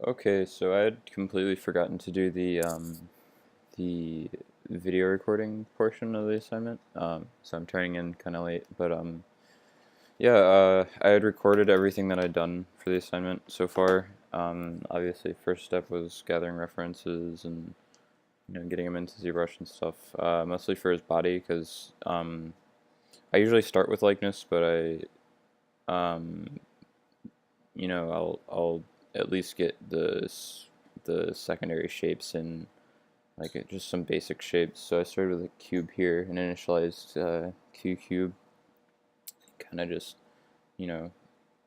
Okay, so I had completely forgotten to do the video recording portion of the assignment. So I'm turning in kind of late, but yeah, I had recorded everything that I'd done for the assignment so far. Obviously, first step was gathering references and getting him into ZBrush and stuff. Mostly for his body, because I usually start with likeness, but um, I'll at least get the secondary shapes in, like just some basic shapes. So I started with a cube here, an initialized Q cube, kind of just you know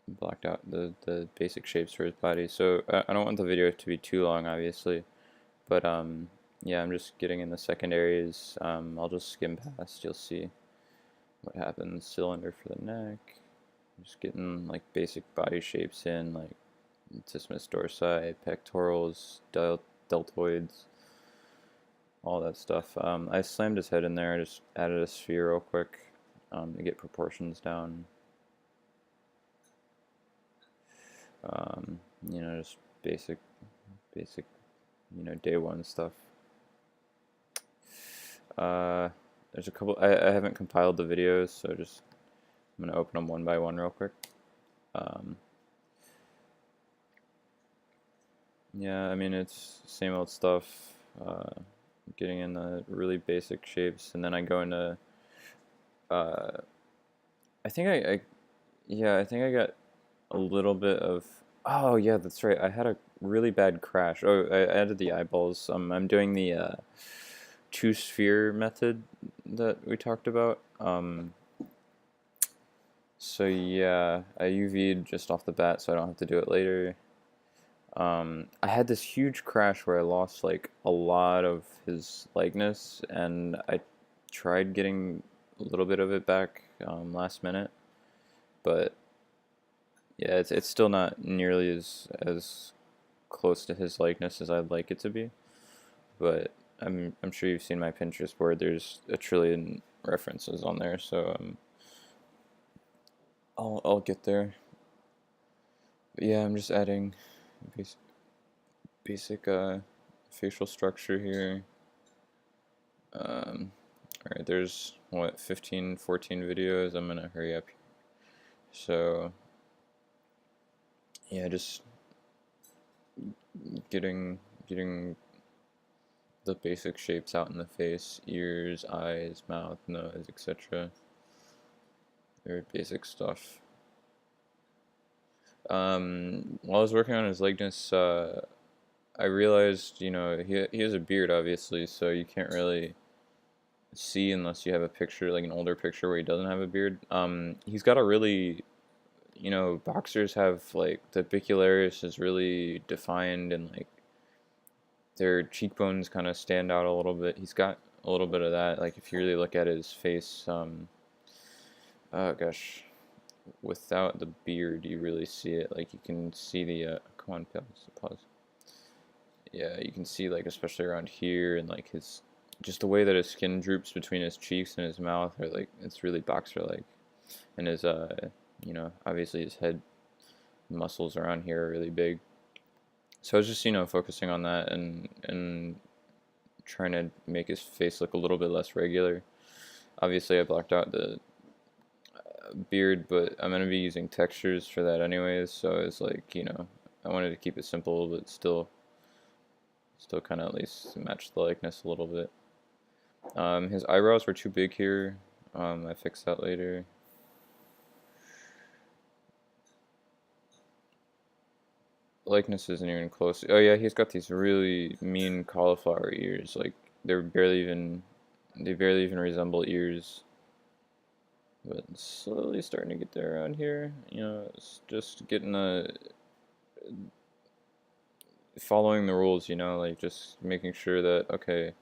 blocked out the basic shapes for his body. So I don't want the video to be too long, obviously, but yeah, I'm just getting in the secondaries. I'll just skim past. You'll see what happens. Cylinder for the neck. Just getting like basic body shapes in, like latissimus dorsi, pectorals, deltoids, all that stuff. I slammed his head in there. I just added a sphere real quick to get proportions down. Just basic, day one stuff. Uh, there's a couple. I haven't compiled the videos, so I'm gonna open them one by one real quick. Um, yeah, I mean it's same old stuff. Uh, Getting in the really basic shapes, and then I go into. Uh, I think I think I got a little bit of. Oh yeah, that's right. I had a really bad crash. Oh, I added the eyeballs. I'm doing the two sphere method that we talked about. So yeah, I UV'd just off the bat, so I don't have to do it later. I had this huge crash where I lost like a lot of his likeness, and I tried getting a little bit of it back last minute, but yeah, it's still not nearly as close to his likeness as I'd like it to be. But I'm sure you've seen my Pinterest board. There's a trillion references on there, so I'll get there. But yeah, I'm just adding basic, basic facial structure here. Alright, there's what, 15, 14 videos. I'm gonna hurry up. So yeah, just getting the basic shapes out in the face, ears, eyes, mouth, nose, etc. Very basic stuff. While I was working on his likeness, I realized, he has a beard, obviously, so you can't really see unless you have a picture, like an older picture where he doesn't have a beard. He's got a really, boxers have like the bicularis is really defined, and like their cheekbones kind of stand out a little bit. He's got a little bit of that. Like if you really look at his face, oh gosh, without the beard, you really see it. Like you can see the come on, pause. Yeah, you can see like especially around here and like his just the way that his skin droops between his cheeks and his mouth are like it's really boxer like. And his obviously his head muscles around here are really big. So I was just focusing on that and trying to make his face look a little bit less regular. Obviously I blocked out the beard, but I'm gonna be using textures for that anyways, so it's like, I wanted to keep it simple but still kind of at least match the likeness a little bit. His eyebrows were too big here. I fixed that later. Likeness isn't even close. Oh yeah, he's got these really mean cauliflower ears. Like they barely even resemble ears. But slowly starting to get there around here. It's just getting following the rules. Like just making sure that okay,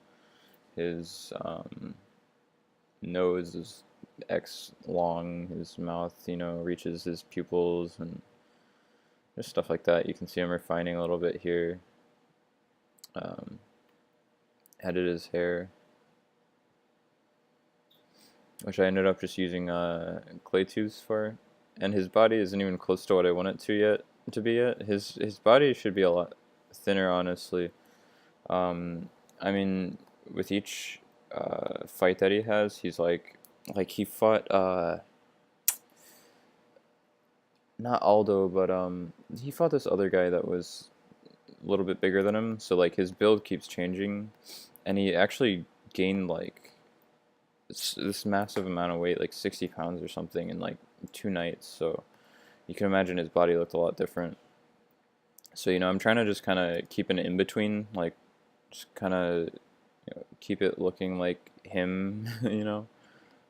his nose is X long, his mouth, reaches his pupils, and just stuff like that. You can see I'm refining a little bit here. Added his hair, which I ended up just using clay tubes and his body isn't even close to what I want it to be yet. His body should be a lot. thinner, honestly. Um, I mean, with each fight that he has, he's like he fought not Aldo, but he fought this other guy that was a little bit bigger than him. So like his build keeps changing, and he actually gained like this massive amount of weight, like 60 pounds or something, in like 2 nights. So you can imagine his body looked a lot different. So I'm trying to just kind of keep an in between, like just kind of keep it looking like him,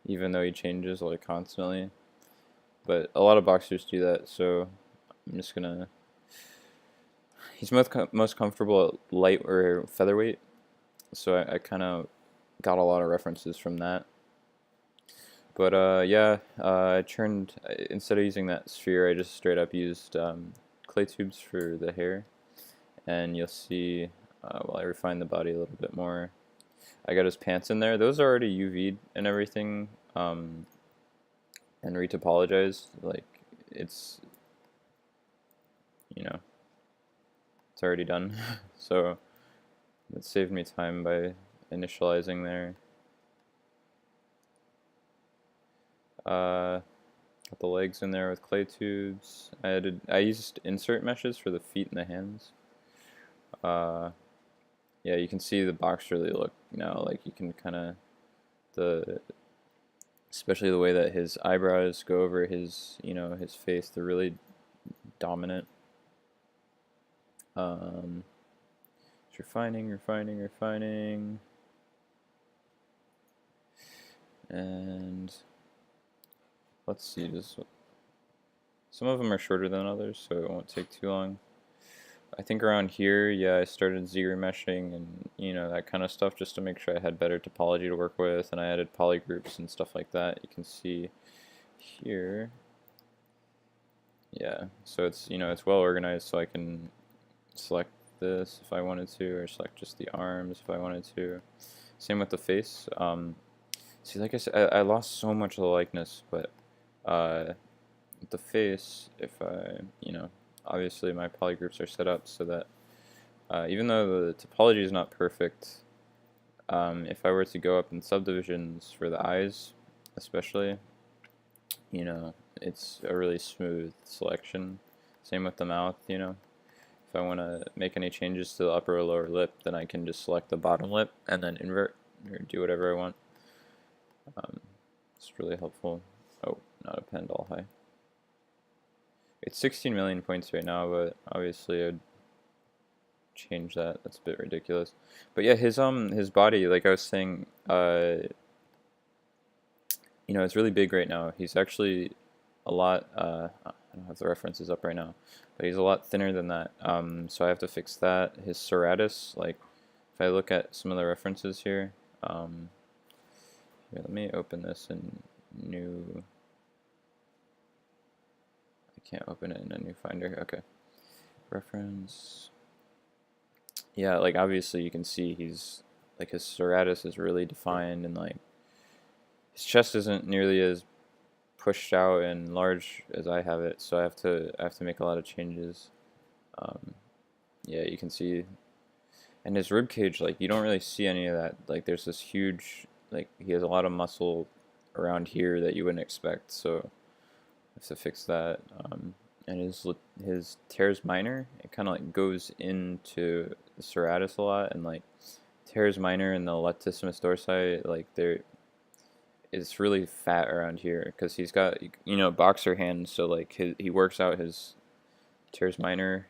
even though he changes like constantly. But a lot of boxers do that, so I'm just gonna. He's most comfortable at light or featherweight, so I kind of got a lot of references from that. But yeah, I turned instead of using that sphere, I just straight up used clay tubes for the hair, and you'll see while I refine the body a little bit more. I got his pants in there. Those are already UV'd and everything, and retopologized. Like it's you know it's already done, so it saved me time by initializing there. Got the legs in there with clay tubes. I used insert meshes for the feet and the hands. Yeah, you can see the box really look now. Like you can kind of the especially the way that his eyebrows go over his his face. They're really dominant. Refining, refining, refining, and let's see. Just some of them are shorter than others, so it won't take too long. I think around here, yeah, I started z-remeshing and that kind of stuff just to make sure I had better topology to work with, and I added polygroups and stuff like that. You can see here, yeah. So it's it's well organized, so I can select this if I wanted to, or select just the arms if I wanted to. Same with the face. See, like I said, I lost so much of the likeness, but the face, if I obviously my polygroups are set up so that even though the topology is not perfect, if I were to go up in subdivisions for the eyes, especially, it's a really smooth selection. Same with the mouth, If I want to make any changes to the upper or lower lip, then I can just select the bottom lip and then invert or do whatever I want. It's really helpful. Oh, not append all high. It's 16 million points right now, but obviously I'd change that. That's a bit ridiculous. But yeah, his body, like I was saying, it's really big right now. He's actually a lot. I don't have the references up right now, but he's a lot thinner than that. So I have to fix that. His serratus, like if I look at some of the references here, here, let me open this in new. I can't open it in a new finder. Okay, reference. Yeah, like obviously you can see he's like his serratus is really defined, and like his chest isn't nearly as pushed out and large as I have it, so I have to make a lot of changes. Yeah, you can see, and his rib cage, like you don't really see any of that. Like there's this huge, like he has a lot of muscle around here that you wouldn't expect, so I have to fix that. And his teres minor, it kind of like goes into the serratus a lot, and like teres minor and the latissimus dorsi, like it's really fat around here because he's got boxer hands, so like he works out his teres minor,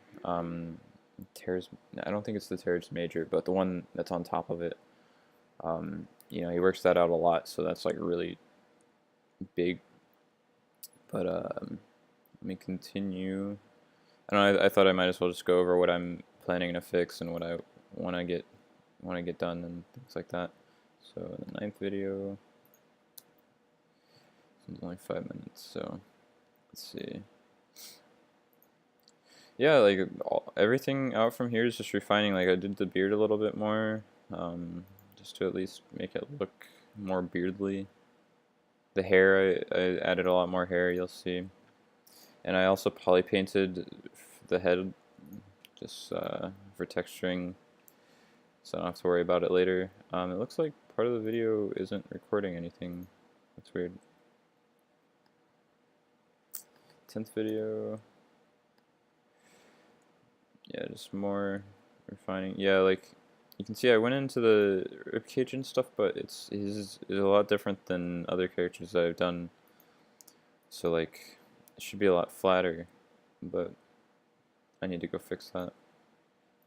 teres. I don't think it's the teres major, but the one that's on top of it. He works that out a lot, so that's like really big. But let me continue. I don't know. I thought I might as well just go over what I'm planning to fix and what I want to get done and things like that. So the 9th video. It's only 5 minutes, so let's see. Yeah, like everything out from here is just refining. Like I did the beard a little bit more, just to at least make it look more beardly. The hair, I added a lot more hair, you'll see. And I also poly painted the head just for texturing, so I don't have to worry about it later. It looks like part of the video isn't recording anything. That's weird. 10th video. Yeah, just more refining. Yeah, like you can see I went into the ribcage and stuff, but his is a lot different than other characters that I've done. So like it should be a lot flatter, but I need to go fix that.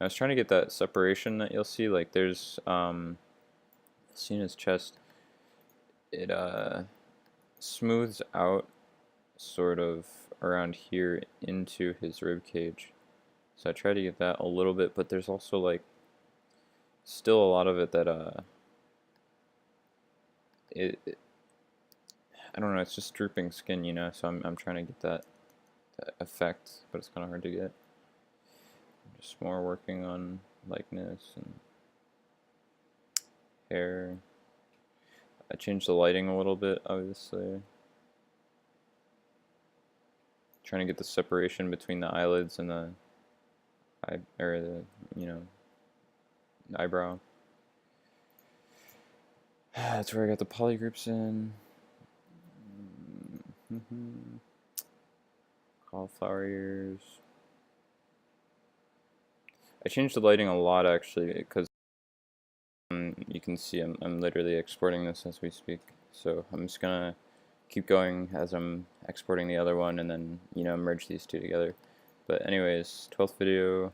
I was trying to get that separation that you'll see, like there's see in his chest, it smooths out sort of around here into his rib cage. So I try to get that a little bit, but there's also like still a lot of it that it I don't know, it's just drooping skin, you know, so I'm trying to get that effect, but it's kind of hard to get. Just more working on likeness and hair. I changed the lighting a little bit, obviously. Trying to get the separation between the eyelids and the eyebrow. That's where I got the polygroups in. Cauliflower ears. I changed the lighting a lot actually, because you can see I'm literally exporting this as we speak. So I'm just gonna keep going as I'm exporting the other one, and then merge these two together. But anyways, 12th video.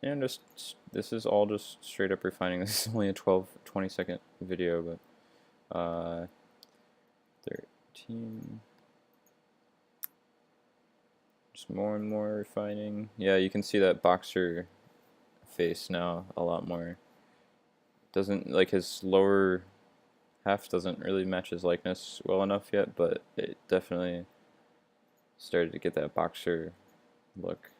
And this is all just straight up refining. This is only a 20 second video, but 13. Just more and more refining. Yeah, you can see that boxer face now a lot more. Doesn't, like, his lower half doesn't really match his likeness well enough yet, but it definitely started to get that boxer look.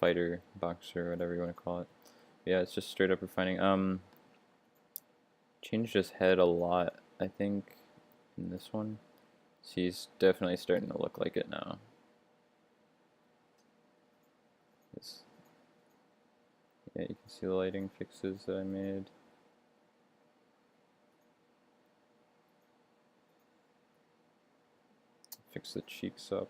Fighter, boxer, whatever you want to call it. Yeah, it's just straight up refining. Changed his head a lot, I think, in this one. So he's definitely starting to look like it now. Yeah, you can see the lighting fixes that I made. Fix the cheeks up.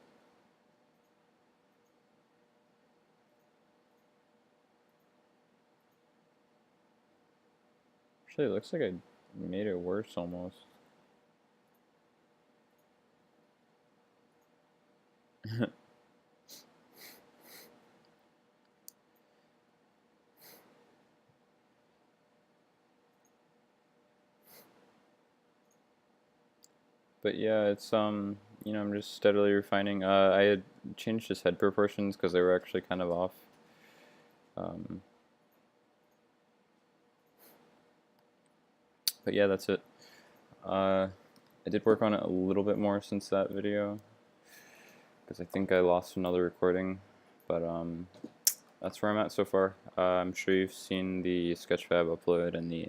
Actually, it looks like I made it worse almost. But yeah, it's I'm just steadily refining. I had changed his head proportions because they were actually kind of off. But yeah, that's it. I did work on it a little bit more since that video, because I think I lost another recording, but that's where I'm at so far. I'm sure you've seen the Sketchfab upload and the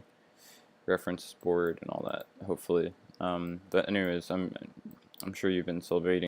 reference board and all that, hopefully. But anyways, I'm sure you've been celebrating